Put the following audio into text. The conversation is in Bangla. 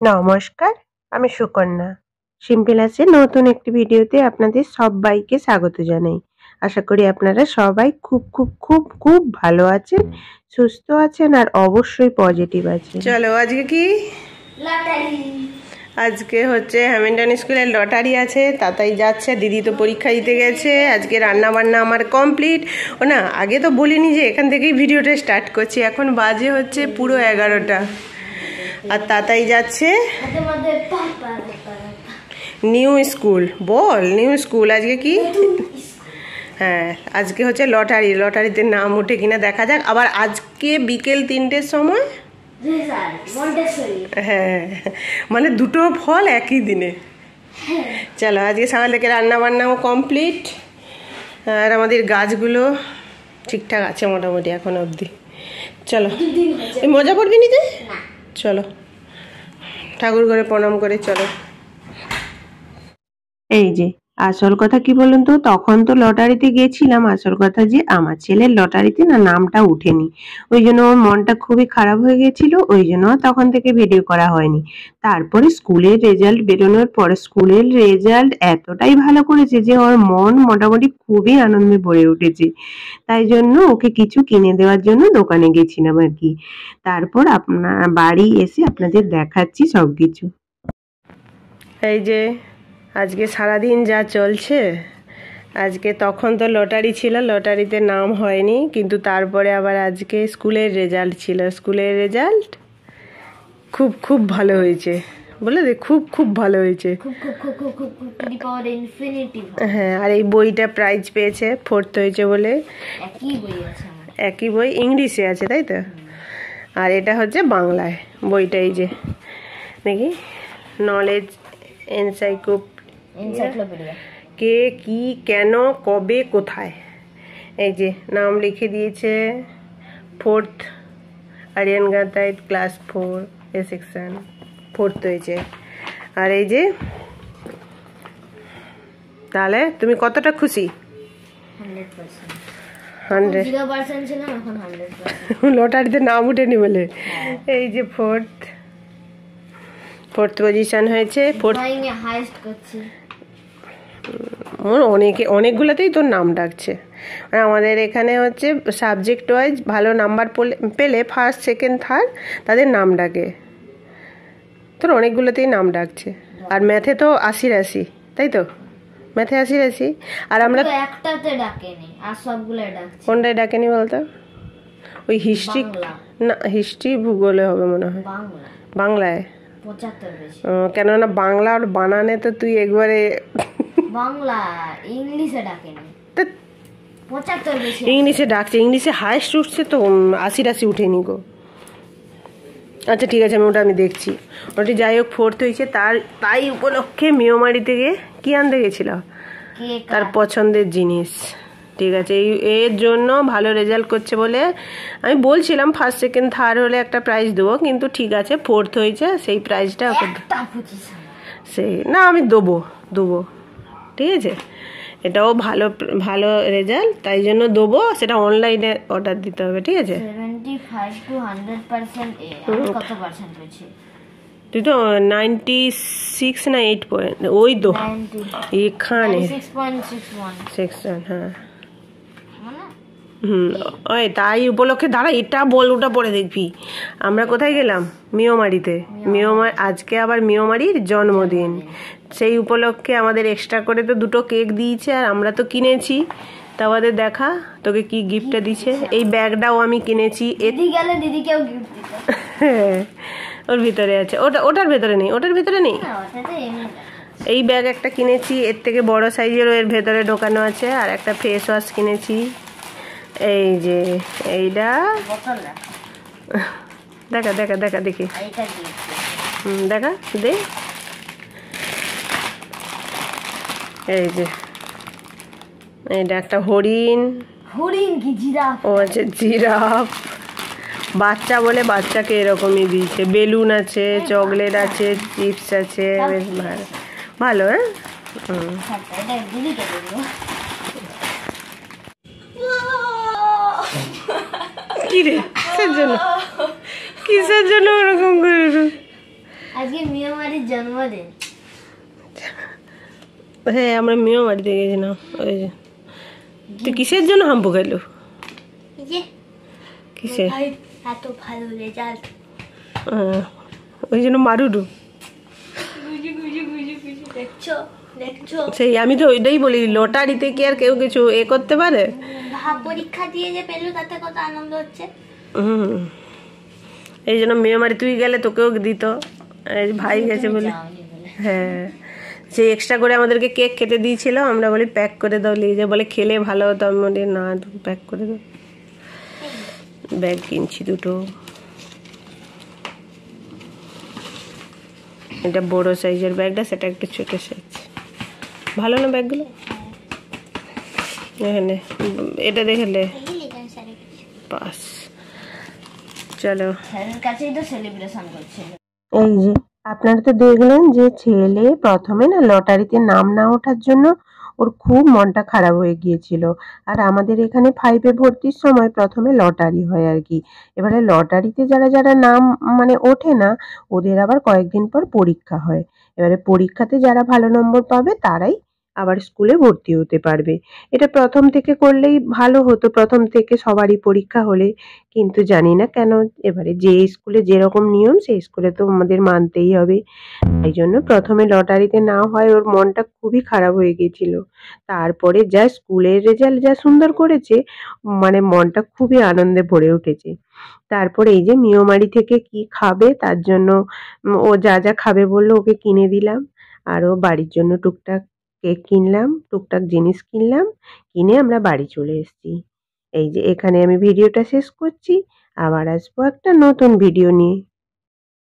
নমস্কার, আমি সুকন্যা। সিম্পল আর্টসের নতুন একটি ভিডিওতে আপনাদের সব্বাইকে স্বাগত জানাই। আশা করি আপনারা সবাই খুব খুব খুব খুব ভালো আছেন, সুস্থ আছেন আর অবশ্যই পজিটিভ আছেন। চলো আজকে কি লটারি। আজকে হচ্ছে হ্যামিল্টন স্কুলের লটারি আছে, তাতাই যাচ্ছে, দিদি তো পরীক্ষা দিতে গেছে। আজকে রান্না বান্না আমার কমপ্লিট। ও না, আগে তো বলিনি যে এখান থেকেই ভিডিওটা স্টার্ট করছি। এখন বাজে হচ্ছে পুরো 11টা আর তাতাই যাচ্ছে নিউ স্কুল। বল নিউ স্কুল আজকে কি? হ্যাঁ, আজকে হচ্ছে লটারি। লটারিতে নাম উঠে কিনা দেখা যাক। আবার আজকে বিকেল 3টের সময়, হ্যাঁ মানে দুটো ফল একই দিনে। চলো আজকে সকাল থেকে রান্না বান্নাও কমপ্লিট আর আমাদের গাছগুলো ঠিকঠাক আছে মোটামুটি এখন অবধি। চলো, এই মজা করবি নি যে? চলো ঠাকুর ঘরে প্রণাম করে চলো। এই যে আসল কথা কি বলুন তো, তখন তো লটারিতে গেছিলাম, আসল কথা যে আমার ছেলের লটারিতে না নামটা উঠেনি, ওই জন্য ওর মনটা খুবই খারাপ হয়ে গেছিল, ওই জন্য তখন থেকে ভিডিও করা হয়নি। তারপরে স্কুলের রেজাল্ট বেরোনোর পরে স্কুলের রেজাল্ট এতটাই ভালো করেছে যে ওর মন মোটামুটি খুবই আনন্দে ভরে উঠেছে, তাই জন্য ওকে কিছু কিনে দেওয়ার জন্য দোকানে গেছিলাম আর কি। তারপর আপনার বাড়ি এসে আপনাদের দেখাচ্ছি সবকিছু। এই যে আজকে সারাদিন যা চলছে। আজকে তখন তো লটারি ছিল, লটারিতে নাম হয়নি, কিন্তু তারপরে আবার আজকে স্কুলের রেজাল্ট ছিল। স্কুলের রেজাল্ট খুব খুব ভালো হয়েছে, বলে দে খুব খুব ভালো হয়েছে। হ্যাঁ, আর এই বইটা প্রাইজ পেয়েছে, 4th হয়েছে বলে। একই বই, ইংলিশে আছে তাই তো, আর এটা হচ্ছে বাংলায় বইটা। এই যে দেখি, নলেজ এনসাইক্লোপিডিয়া, কে কি কেন কবে কোথায়। এই যে নাম লিখে দিয়েছে, 4th আরিয়ান গাতাইট ক্লাস 4 এ সেকশন, 4th হয়েছে। আর এই যে, তাহলে তুমি কতটা খুশি? 100%। লটারিতে নাম উঠেনি বলে। এই যে 4th পজিশন হয়েছে। অনেকগুলোতেই তোর নাম ডাকছে। আমাদের এখানে হচ্ছে সাবজেক্ট ওয়াইজ ভালো নাম্বার পেলে 1st, 2nd, 3rd তাদের নাম ডাকে। তোর অনেকগুলোতেই নাম ডাকছে। আর ম্যাথে তো 80-80, তাই তো? ম্যাথে 80-80। আর আমরা একটাতে ডাকেনি, আর সবগুলোই ডাকছে। কোনটাই ডাকেনি বলতো? ওই হিস্ট্রি না, হিস্ট্রি ভূগোলে হবে মনে হয়। বাংলায় 75 বেশি। কেননা বাংলা আর বানানে তো তুই একবারে বাংলা, ইংলিশে ডাকেনি, 75 বেশি ইংলিশে ডাকছে। ইংলিশে হাইস্ট উঠছে তো, 80-80 উঠেনি গো। আচ্ছা ঠিক আছে, আমি দেখছি। ওটি যাই হোক 4th হয়েছে। তাই উপলক্ষে মেয়োমারি থেকে কি আনতে গেছিল? তার পছন্দের জিনিস। ঠিক আছে, এর জন্য ভালো রেজাল্ট করছে বলে আমি বলছিলাম 1st, 2nd, 3rd হলে একটা প্রাইজ দেবো, কিন্তু ঠিক আছে 4th হয়েছে, সেই প্রাইজটা ওকে সেই না আমি দেবো, ঠিক আছে। এটাও ভালো রেজাল্ট, তাই জন্য দেবো। সেটা অনলাইনে অর্ডার দিতে হবে, ঠিক আছে। 75 to 100% কত পার্সেন্ট হয়েছে? তুই তো 96 না 8 পয়েন্ট, ওই তো এখানে 6.61 হ্যাঁ। ওই তাই উপলক্ষে দাঁড়া, এটা বল, ওটা পরে দেখবি। আমরা কোথায় গেলাম? মেয়োমারিতে। আজকে আবার মেয়োমারির জন্মদিন, সেই উপলক্ষে আমাদের এক্সট্রা করে তো 2টো কেক দিয়েছে, আর আমরা তো কিনেছি। তা আমাদের দেখা তোকে কি গিফটটা দিছে। এই ব্যাগটাও আমি কিনেছি। দিদিকেও গিফট দিতে। হ্যাঁ, ওর ভিতরে আছে। ওটার ভেতরে নেই, এই ব্যাগ একটা কিনেছি, এর থেকে বড় সাইজেরও এর ভেতরে ঢোকানো আছে। আর একটা ফেস ওয়াশ কিনেছি। এই যে এইটা দেখা দেখি, দেখা দে। এই যে এইটা একটা হরিণ কি জিরাফ? ও আচ্ছা, জিরাফ। বাচ্চা বলে বাচ্চাকে এরকমই দিয়েছে। বেলুন আছে, চকলেট আছে, চিপস আছে, বেশ ভালো। হ্যাঁ, কিরে কিসের জন্য ওরকম করে? আজকে মিয়ামারির জন্মদিন। হ্যাঁ, আমরা মিও বাড়িতে গেছিলাম। ওই যে তুই কিসের জন্য হাম্পু খেলো? কিসের? এত ভালো রেজাল্ট, ওই জন্য মারুডু। দেখছো দেখছো, সেই আমি তো ওইটাই বলি, লটারিতে কি আর কেউ কিছু এ করতে পারে? পরীক্ষা দিয়ে যে পেলো তাতে কত আনন্দ হচ্ছে। এই জন্য মেয়ে মারি, তুই গেলে তোকেও দিত, ভাই গেছে বলে। হ্যাঁ, সেই এক্সট্রা করে আমাদেরকে কেক কেটে দিয়েছিল, আমরা বলি প্যাক করে দাও, নিয়ে যা, বলে খেলে ভালো হতো। আমি বলি না, প্যাক করে দাও। ব্যাগ কিনছি দুটো, এটা বড় সাইজের ব্যাগটা, সেটা একটু ছোট সাইজ। ভালো না ব্যাগগুলো? এখানে এটা দেখলে পাস। চলো, কাছেই তো সেলিব্রেশন করছিল। এই যে আপনারা তো দেখলেন যে ছেলে প্রথমে না লটারিতে নাম না ওঠার জন্য ওর খুব মনটা খারাপ হয়ে গিয়েছিল। আর আমাদের এখানে 5-এ ভর্তির সময় প্রথমে লটারি হয় আর কি। এবারে লটারিতে যারা যারা নাম মানে ওঠে না, ওদের আবার কয়েকদিন পর পরীক্ষা হয়। এবারে পরীক্ষাতে যারা ভালো নম্বর পাবে তারাই আবার স্কুলে ভর্তি হতে পারবে। এটা প্রথম থেকে করলেই ভালো হতো, প্রথম থেকে সবারই পরীক্ষা হলে। কিন্তু জানি না কেন এবারে যে স্কুলে যেরকম নিয়ম সেই স্কুলে তো আমাদের মানতেই হবে। তাই জন্য প্রথমে লটারিতে না হয় ওর মনটা খুবই খারাপ হয়ে গেছিল। তারপরে যা স্কুলের রেজাল্ট যা সুন্দর করেছে, মানে মনটা খুবই আনন্দে ভরে উঠেছে। তারপরে এই যে মিয়মারি থেকে কি খাবে তার জন্য ও যা যা খাবে বললো ওকে কিনে দিলাম। আরও বাড়ির জন্য টুকটাক কেক কিনলাম, টুকটাক জিনিস কিনলাম, কিনে আমরা বাড়ি চলে এসেছি। এই যে এখানে আমি ভিডিওটা শেষ করছি। আবার আসবো একটা নতুন ভিডিও নিয়ে।